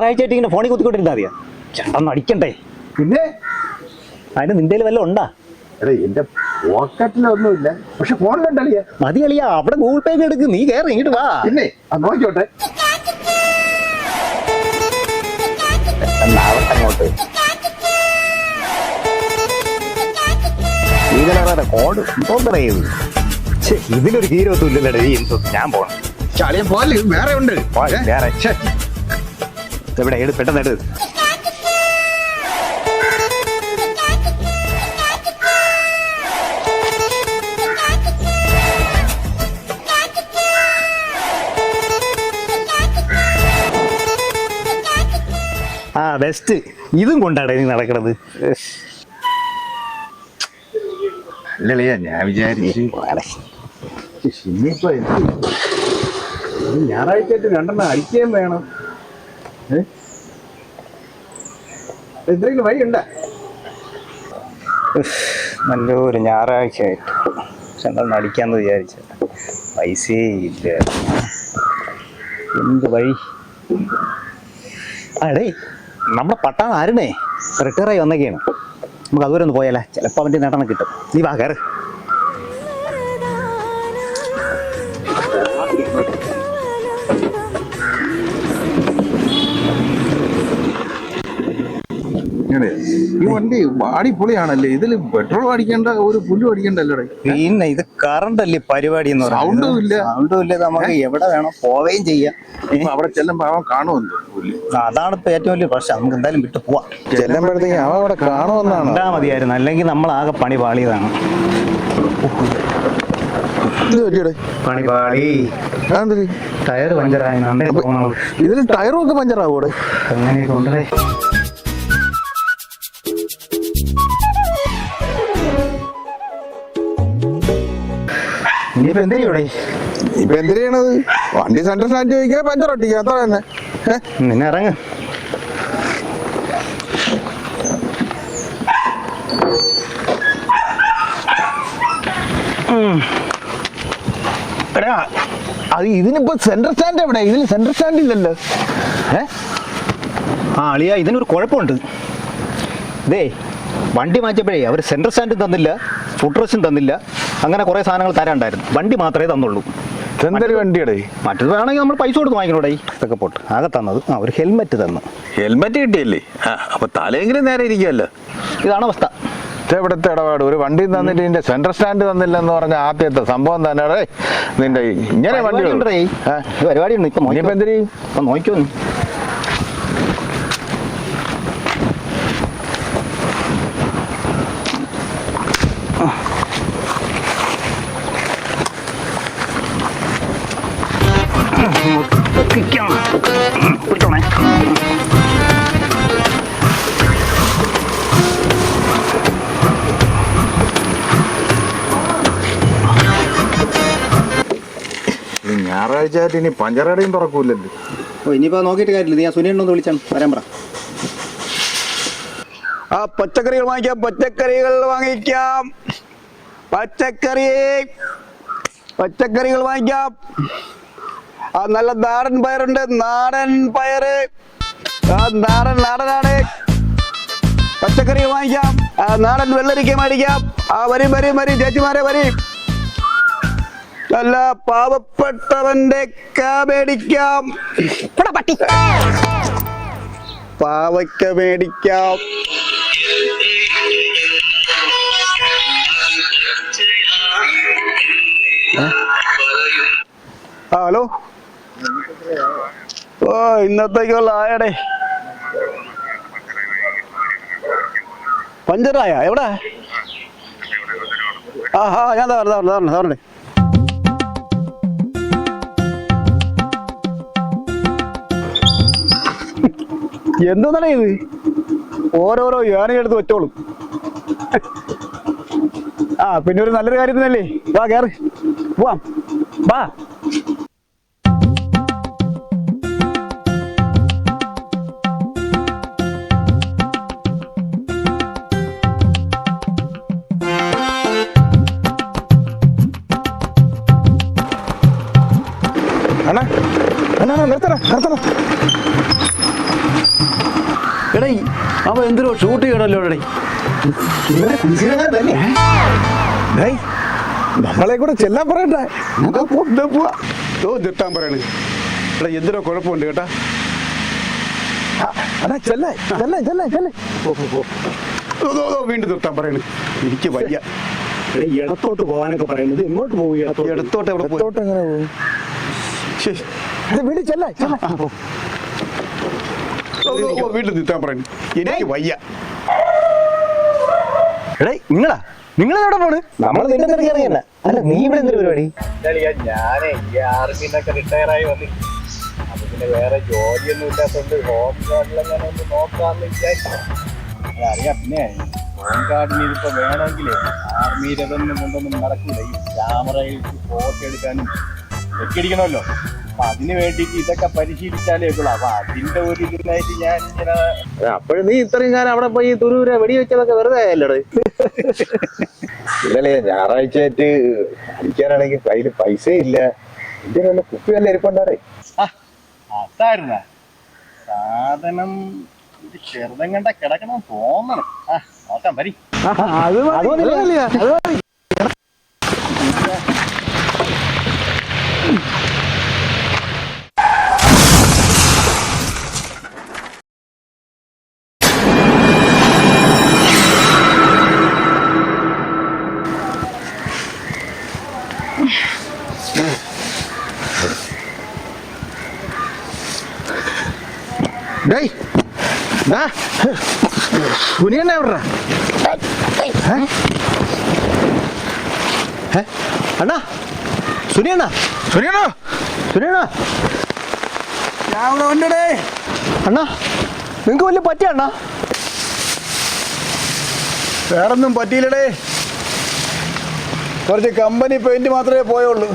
ഞായറാഴ്ച ആയിട്ട് ഇങ്ങനെ ഫോണിൽ കുത്തിക്കൊണ്ടിരുന്നാ മതിയാ? ചേട്ടൻ അടിക്കണ്ടേ? പിന്നെ അതിന് നിന്റെ വല്ലതും ഉണ്ടാ? അതെ, എന്റെ പോക്കറ്റിലൊന്നുമില്ല, പക്ഷെ ഫോണിലുണ്ടല്ലേ. മതി കളിയാ, അവിടെ ഗൂഗിൾ പേ എടുക്ക്, നീ കയറി ഇങ്ങോട്ട് വാ. പിന്നെ നോക്കിക്കോട്ടെ. അങ്ങോട്ട് ഇതിലൊരു ഹീരോത്തും ഇല്ലല്ലേ? ഞാൻ പോണം. ചളിയൻ പോലെ വേറെ ഉണ്ട്. വേറെ എവിടെ? പെട്ടെന്ന് എടു. ആ ബെസ്റ്റ്. ഇതും കൊണ്ടാടേ നീ നടക്കണത്? അല്ലളിയാ, ഞാൻ വിചാരിച്ചു ഇനിയിപ്പോ ഞായറാഴ്ച രണ്ടെണ്ണം അടിക്കുകയും വേണം. എന്തെങ്കിലും വഴിയുണ്ട? നല്ലൊരു ഞായറാഴ്ച ആയിട്ട് രണ്ടെണ്ണം അടിക്കാന്ന് വിചാരിച്ച പൈസേ ഇല്ല. എന്ത് വഴി? അടേ, നമ്മുടെ പട്ടാണ് ആരുണേ റിട്ടയറായി വന്നൊക്കെയാണ്. നമുക്ക് അതുവരെ ഒന്ന് പോയാലേ, ചിലപ്പോൾ അവൻ്റെ നേട്ടം കിട്ടും. നീ വാ, കയറ്. ഈ വണ്ടി അടിപൊളിയാണല്ലേ. ഇതില് പെട്രോൾ അടിക്കേണ്ട, ഒരു പുല്ലും അടിക്കണ്ടല്ലേ? പിന്നെ ഇത് കറണ്ട് അല്ലേ പരിപാടി എന്ന് പറയുന്നത്. സൗണ്ടും ഇല്ല. നമുക്ക് എവിടെ വേണം പോവുകയും ചെയ്യാം. അവിടെ ചെല്ലുമ്പോ അവൻ കാണുമെന്ന്. അതാണ് ഇപ്പൊ ഏറ്റവും വലിയ പ്രശ്നം. നമുക്ക് എന്തായാലും വിട്ടു പോവാം. ചെല്ലുമ്പോഴത്തേക്ക് അവൻ അവിടെ കാണുമെന്നാണ്. എന്താ മതിയായിരുന്നു, അല്ലെങ്കിൽ നമ്മൾ ആകെ പണി പാളിയതാണ്. പണി പാളി. ടയർ പഞ്ചറായി. ഇതിൽ ടയറും ഒക്കെ പഞ്ചറാവൂടെ? അങ്ങനെയൊക്കെ ഉണ്ടേ. ഇനിയിപ്പോ എന്തിനാ ഇപ്പൊ എന്തിനാണത്? വണ്ടി സെന്റർ സ്റ്റാൻഡ് ചോദിക്കുക, പഞ്ചർ ഒട്ടിക്കുക, അത്ര തന്നെ. നിന്നെ ഇറങ്ങ. അത് ഇതിനിപ്പോ സെന്റർ സ്റ്റാൻഡ് എവിടെ? ഇതിന് സെന്റർ സ്റ്റാൻഡ് ഇല്ലല്ലോ. അളിയ, ഇതിനൊരു കുഴപ്പമുണ്ട്. ഇതേ വണ്ടി മാറ്റിയപ്പോഴേ അവർ സെൻട്രൽ സ്റ്റാൻഡ് തന്നില്ല, ഫുഡ് റെസ്റ്റും തന്നില്ല, അങ്ങനെ കുറേ സാധനങ്ങൾ തരാണ്ടായിരുന്നു. വണ്ടി മാത്രമേ തന്നുള്ളൂ. എന്തൊരു വണ്ടിയുടെ? മറ്റത് വേണമെങ്കിൽ നമ്മൾ പൈസ കൊടുത്ത് വാങ്ങിക്കണോടെ. ഇതൊക്കെ പോട്ട്. ആകെ തന്നത് ഒരു ഹെൽമെറ്റ് തന്നു. ഹെൽമെറ്റ് കിട്ടിയല്ലേ? അപ്പൊ തലയെങ്കിലും നേരെ ഇരിക്കുമല്ലോ. ഇതാണ് അവസ്ഥ. ഇവിടുത്തെ ഇടപാട്. ഒരു വണ്ടി തന്നിട്ട് ഇതിന്റെ സെൻട്രൽ സ്റ്റാൻഡ് തന്നില്ലെന്ന് പറഞ്ഞ ആദ്യത്തെ സംഭവം തന്നെ. നിന്റെ ഇങ്ങനെ വണ്ടി പരിപാടി ഉണ്ട്. ഇപ്പൊ എന്തിനു നോക്കിയോ? പിടിച്ചോണേ. ഞായറാഴ്ച ആയിട്ട് ഇനി പഞ്ചറടയും തുറക്കൂല്ലല്ലോ. ഇനിയിപ്പോ നോക്കിയിട്ട് കാര്യമില്ല. നീ ആ സുനിയണ്ണൊന്ന് വിളിച്ചാണ് വരാൻ പറ. ആ പച്ചക്കറികൾ വാങ്ങിക്കാം, പച്ചക്കറികൾ വാങ്ങിക്കാം. ആ നല്ല നാടൻ പയറുണ്ട്, നാടൻ പയറ്. നാടനാണ്. പച്ചക്കറികൾ വാങ്ങിക്കാം. ആ നാടൻ വെള്ളരിക്ക മേടിക്കാം. ആ വരും ചേച്ചിമാരെ വരും. നല്ല പാവപ്പെട്ടവന്റെ മേടിക്കാം. പാവയ്ക്ക മേടിക്കാം. ഹലോ. ഇന്നത്തേക്കുള്ള ആയടേ. പഞ്ചറായ എവിടെ? ഞാൻ തവണേ. എന്താണ് ഇത്? ഓരോരോ യാനയെടുത്ത് വെച്ചോളും. പിന്നെ ഒരു നല്ലൊരു കാര്യത്തിനല്ലേ. വാ കേറി പോവാം. വാ. നിർത്തണം. എടേ അവ എന്തിനോ ഷൂട്ട് ചെയ്യണല്ലോ എടേ. ഡേയ്, നമ്മളെ കൂടെ ചെല്ലാൻ പറയട്ടെ. നിർത്താൻ പറയണേ. എടാ എന്തിനോ കുഴപ്പമുണ്ട് കേട്ടാ. അടാ ചെല്ലേ ചെല്ലേ ചെല്ലേ ചെല്ലേ. വീണ്ടും നിർത്താൻ പറയണേ. എനിക്ക് വയ്യ. ഇടത്തോട്ട് പോകാനൊക്കെ പറയുന്നത് എങ്ങോട്ട് പോവുക? എടുത്തോട്ട് എവിടെ പോയി? എങ്ങനെ പോകും? ശ്ശേ. വീട് ചെല്ലേ ചെല്ലേ. വീണ്ടും നിർത്താൻ പറയണേ. എനിക്ക് വയ്യ. എടേ നിങ്ങളെവിടെ പോണ്? നമ്മൾ നിന്റെ തിരക്കിറങ്ങിയല്ല. അല്ല നീ ഇവിടെ എന്തൊരു പരിപാടി? ഞാനേ ഈ ആർമിന്നൊക്കെ റിട്ടയർ ആയി വന്നു. അപ്പൊ പിന്നെ വേറെ ജോലിയൊന്നും ഇല്ലാത്തോണ്ട് ഹോം ഗാർഡിലെങ്ങനെ ഒന്ന് നോക്കാന്ന് വിചാരിച്ചു. അറിയാം. പിന്നെ ഹോം ഗാർഡിന് ഇതിപ്പോ വേണമെങ്കിലേ ആർമിയിൽ അതൊന്നും കൊണ്ടൊന്നും നടക്കില്ല. ഈ ക്യാമറയിൽ ഫോട്ടോ എടുക്കാനും ഒക്കെ ഇരിക്കണമല്ലോ. അപ്പൊ അതിന് വേണ്ടിയിട്ട് ഇതൊക്കെ പരിശീലിച്ചാലേ ഉള്ളൂ. അപ്പൊ അതിന്റെ ഒരു ഇതിനായിട്ട് ഞാൻ ഇങ്ങനെ അപ്പോഴും നീ ഇത്രയും കാലം അവിടെ പോയി തുരൂര വെടിവെച്ചതൊക്കെ വെറുതെ ആയല്ലോടെ. ഇന്നലെ ഞായറാഴ്ച ആയിട്ട് അടിക്കാനാണെങ്കിൽ കയ്യിൽ പൈസ ഇല്ല. ഇതിന് വല്ല കുപ്പി വല്ല ഇരിപ്പുണ്ടാറേ. അതായിരുന്ന സാധനം ചെറുതം കണ്ട കിടക്കണം തോന്നണം. നോക്കാം വരി. അത് ഡേയ് സുനിയണ്ണ എവിടാ? അണ്ണാ സുനിയണ്ണ സുനിയണ്ണ സുനിയണ്ണ ഞാൻ ഇവിടെ ഉണ്ടേ. അണ്ണാ നിങ്ങക്ക് വല്ല പറ്റിയ അണ്ണാ? വേറൊന്നും പറ്റിയില്ലടേ. കുറച്ച് കമ്പനി പെയിന്റ് മാത്രമേ പോയുള്ളൂ.